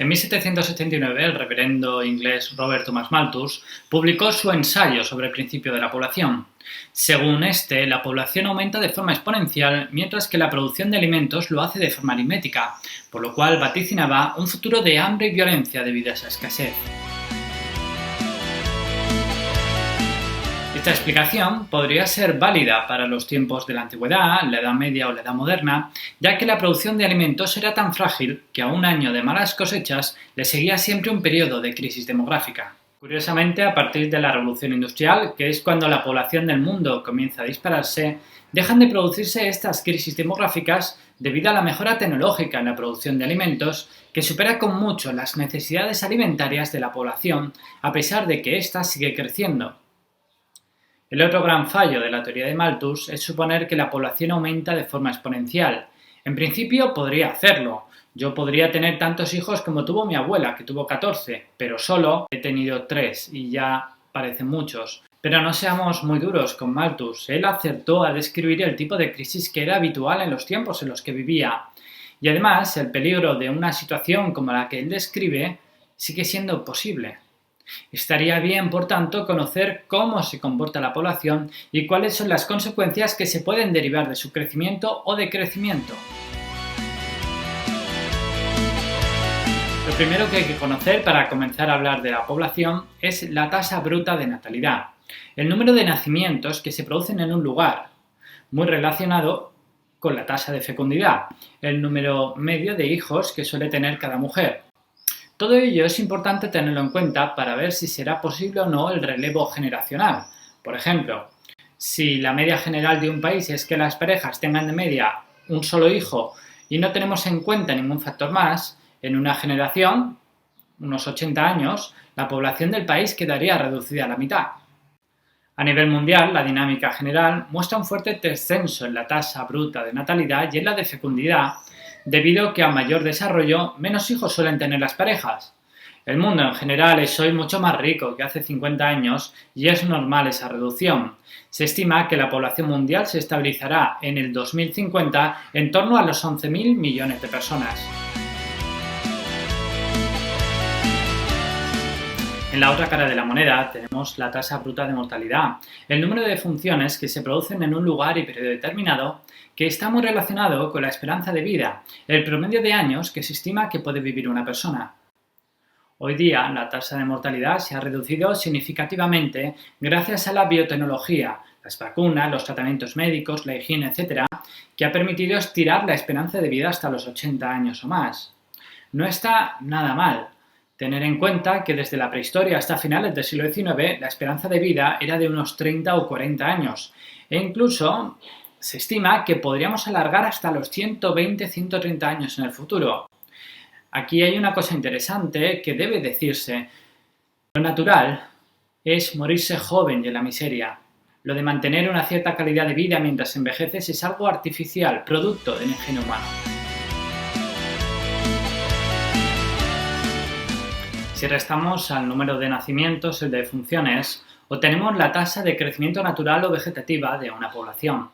En 1779, el reverendo inglés Robert Thomas Malthus publicó su ensayo sobre el principio de la población. Según este, la población aumenta de forma exponencial, mientras que la producción de alimentos lo hace de forma aritmética, por lo cual vaticinaba un futuro de hambre y violencia debido a esa escasez. Esta explicación podría ser válida para los tiempos de la antigüedad, la Edad Media o la Edad Moderna, ya que la producción de alimentos era tan frágil que a un año de malas cosechas le seguía siempre un periodo de crisis demográfica. Curiosamente, a partir de la Revolución Industrial, que es cuando la población del mundo comienza a dispararse, dejan de producirse estas crisis demográficas debido a la mejora tecnológica en la producción de alimentos, que supera con mucho las necesidades alimentarias de la población, a pesar de que ésta sigue creciendo. El otro gran fallo de la teoría de Malthus es suponer que la población aumenta de forma exponencial. En principio podría hacerlo. Yo podría tener tantos hijos como tuvo mi abuela, que tuvo 14, pero solo he tenido 3 y ya parecen muchos. Pero no seamos muy duros con Malthus. Él acertó a describir el tipo de crisis que era habitual en los tiempos en los que vivía. Y además, el peligro de una situación como la que él describe sigue siendo posible. Estaría bien, por tanto, conocer cómo se comporta la población y cuáles son las consecuencias que se pueden derivar de su crecimiento o decrecimiento. Lo primero que hay que conocer para comenzar a hablar de la población es la tasa bruta de natalidad, el número de nacimientos que se producen en un lugar, muy relacionado con la tasa de fecundidad, el número medio de hijos que suele tener cada mujer. Todo ello es importante tenerlo en cuenta para ver si será posible o no el relevo generacional. Por ejemplo, si la media general de un país es que las parejas tengan de media un solo hijo y no tenemos en cuenta ningún factor más, en una generación, unos 80 años, la población del país quedaría reducida a la mitad. A nivel mundial, la dinámica general muestra un fuerte descenso en la tasa bruta de natalidad y en la de fecundidad, debido a que a mayor desarrollo, menos hijos suelen tener las parejas. El mundo en general es hoy mucho más rico que hace 50 años y es normal esa reducción. Se estima que la población mundial se estabilizará en el 2050 en torno a los 11.000 millones de personas. En la otra cara de la moneda tenemos la tasa bruta de mortalidad, el número de defunciones que se producen en un lugar y periodo determinado, que está muy relacionado con la esperanza de vida, el promedio de años que se estima que puede vivir una persona. Hoy día la tasa de mortalidad se ha reducido significativamente gracias a la biotecnología, las vacunas, los tratamientos médicos, la higiene, etc., que ha permitido estirar la esperanza de vida hasta los 80 años o más. No está nada mal tener en cuenta que desde la prehistoria hasta finales del siglo XIX la esperanza de vida era de unos 30 o 40 años e incluso se estima que podríamos alargar hasta los 120-130 años en el futuro. Aquí hay una cosa interesante que debe decirse. Lo natural es morirse joven y en la miseria. Lo de mantener una cierta calidad de vida mientras envejeces es algo artificial, producto del ingenio humano. Si restamos al número de nacimientos el de defunciones, obtenemos la tasa de crecimiento natural o vegetativa de una población,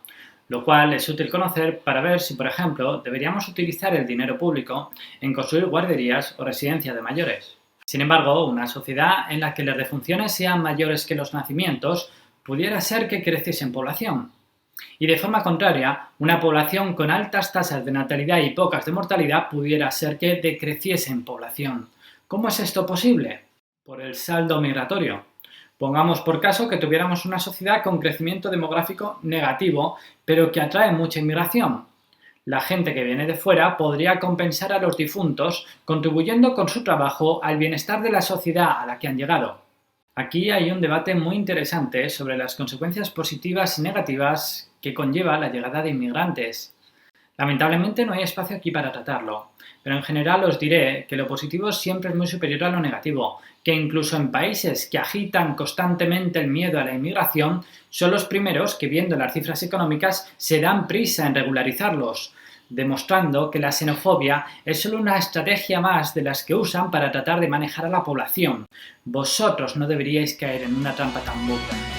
lo cual es útil conocer para ver si, por ejemplo, deberíamos utilizar el dinero público en construir guarderías o residencias de mayores. Sin embargo, una sociedad en la que las defunciones sean mayores que los nacimientos pudiera ser que creciese en población. Y de forma contraria, una población con altas tasas de natalidad y pocas de mortalidad pudiera ser que decreciese en población. ¿Cómo es esto posible? Por el saldo migratorio. Pongamos por caso que tuviéramos una sociedad con crecimiento demográfico negativo, pero que atrae mucha inmigración. La gente que viene de fuera podría compensar a los difuntos, contribuyendo con su trabajo al bienestar de la sociedad a la que han llegado. Aquí hay un debate muy interesante sobre las consecuencias positivas y negativas que conlleva la llegada de inmigrantes. Lamentablemente no hay espacio aquí para tratarlo, pero en general os diré que lo positivo siempre es muy superior a lo negativo, que incluso en países que agitan constantemente el miedo a la inmigración, son los primeros que, viendo las cifras económicas, se dan prisa en regularizarlos, demostrando que la xenofobia es solo una estrategia más de las que usan para tratar de manejar a la población. Vosotros no deberíais caer en una trampa tan burda.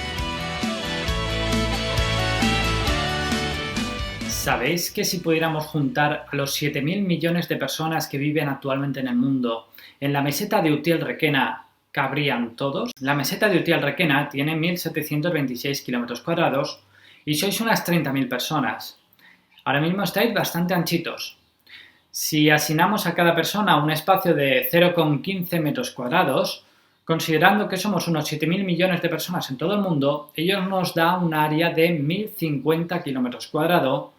¿Sabéis que si pudiéramos juntar a los 7.000 millones de personas que viven actualmente en el mundo en la meseta de Utiel-Requena cabrían todos? La meseta de Utiel-Requena tiene 1.726 kilómetros cuadrados y sois unas 30.000 personas. Ahora mismo estáis bastante anchitos. Si asignamos a cada persona un espacio de 0,15 metros cuadrados, considerando que somos unos 7.000 millones de personas en todo el mundo, ello nos da un área de 1.050 kilómetros cuadrados,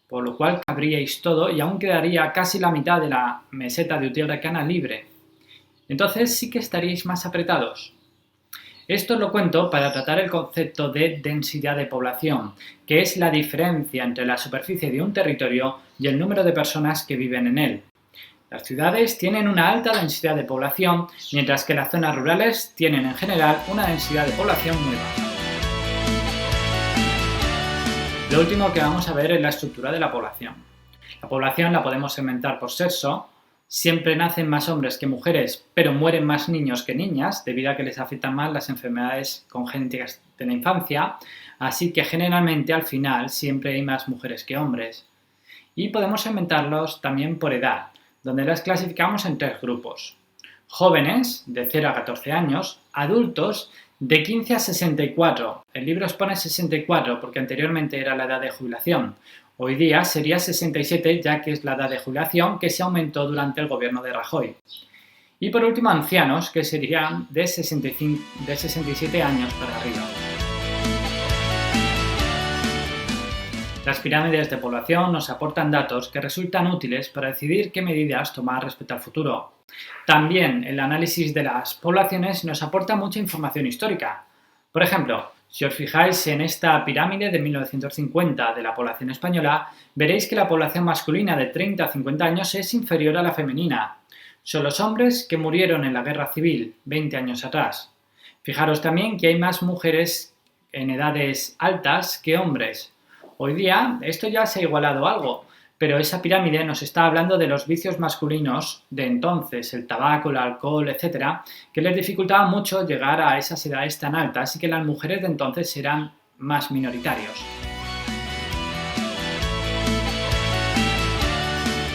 por lo cual cabríais todo y aún quedaría casi la mitad de la meseta de Utiel-Requena libre. Entonces sí que estaríais más apretados. Esto lo cuento para tratar el concepto de densidad de población, que es la diferencia entre la superficie de un territorio y el número de personas que viven en él. Las ciudades tienen una alta densidad de población, mientras que las zonas rurales tienen en general una densidad de población muy baja. Lo último que vamos a ver es la estructura de la población. La población la podemos segmentar por sexo. Siempre nacen más hombres que mujeres, pero mueren más niños que niñas, debido a que les afectan más las enfermedades congénitas de la infancia, así que generalmente al final siempre hay más mujeres que hombres. Y podemos segmentarlos también por edad, donde las clasificamos en tres grupos: jóvenes, de 0 a 14 años, adultos, de 15 a 64. El libro os pone 64 porque anteriormente era la edad de jubilación. Hoy día sería 67, ya que es la edad de jubilación que se aumentó durante el gobierno de Rajoy. Y por último, ancianos, que serían de 67 años para arriba. Las pirámides de población nos aportan datos que resultan útiles para decidir qué medidas tomar respecto al futuro. También el análisis de las poblaciones nos aporta mucha información histórica. Por ejemplo, si os fijáis en esta pirámide de 1950 de la población española, veréis que la población masculina de 30 a 50 años es inferior a la femenina. Son los hombres que murieron en la guerra civil 20 años atrás. Fijaros también que hay más mujeres en edades altas que hombres. Hoy día esto ya se ha igualado algo, pero esa pirámide nos está hablando de los vicios masculinos de entonces, el tabaco, el alcohol, etc., que les dificultaba mucho llegar a esas edades tan altas y que las mujeres de entonces eran más minoritarios.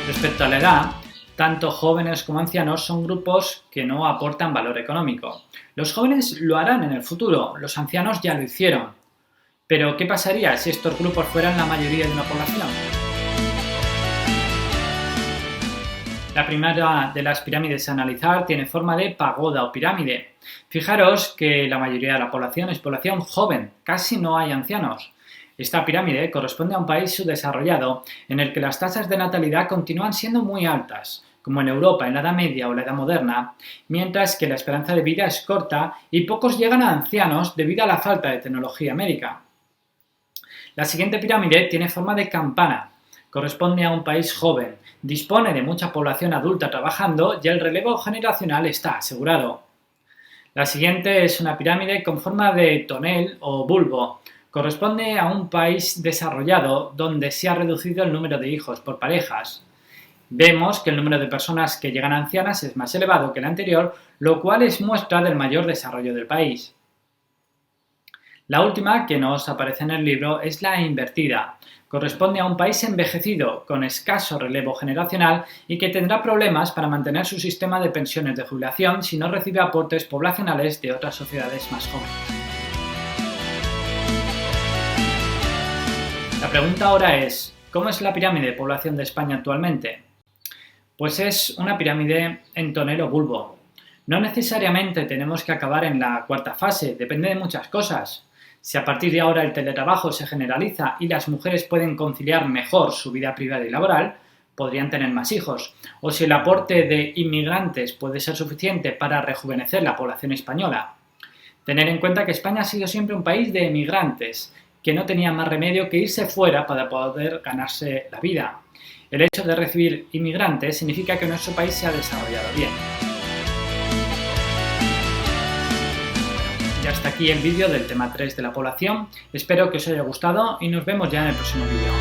Respecto a la edad, tanto jóvenes como ancianos son grupos que no aportan valor económico. Los jóvenes lo harán en el futuro, los ancianos ya lo hicieron. Pero, ¿qué pasaría si estos grupos fueran la mayoría de una población? La primera de las pirámides a analizar tiene forma de pagoda o pirámide. Fijaros que la mayoría de la población es población joven, casi no hay ancianos. Esta pirámide corresponde a un país subdesarrollado en el que las tasas de natalidad continúan siendo muy altas, como en Europa en la Edad Media o la Edad Moderna, mientras que la esperanza de vida es corta y pocos llegan a ancianos debido a la falta de tecnología médica. La siguiente pirámide tiene forma de campana. Corresponde a un país joven, dispone de mucha población adulta trabajando y el relevo generacional está asegurado. La siguiente es una pirámide con forma de tonel o bulbo. Corresponde a un país desarrollado donde se ha reducido el número de hijos por parejas. Vemos que el número de personas que llegan a ancianas es más elevado que el anterior, lo cual es muestra del mayor desarrollo del país. La última, que nos aparece en el libro, es la invertida. Corresponde a un país envejecido, con escaso relevo generacional y que tendrá problemas para mantener su sistema de pensiones de jubilación si no recibe aportes poblacionales de otras sociedades más jóvenes. La pregunta ahora es, ¿cómo es la pirámide de población de España actualmente? Pues es una pirámide en tonel o bulbo. No necesariamente tenemos que acabar en la cuarta fase, depende de muchas cosas. Si a partir de ahora el teletrabajo se generaliza y las mujeres pueden conciliar mejor su vida privada y laboral, podrían tener más hijos. O si el aporte de inmigrantes puede ser suficiente para rejuvenecer la población española. Tener en cuenta que España ha sido siempre un país de emigrantes, que no tenían más remedio que irse fuera para poder ganarse la vida. El hecho de recibir inmigrantes significa que nuestro país se ha desarrollado bien. Y hasta aquí el vídeo del tema 3 de la población. Espero que os haya gustado y nos vemos ya en el próximo vídeo.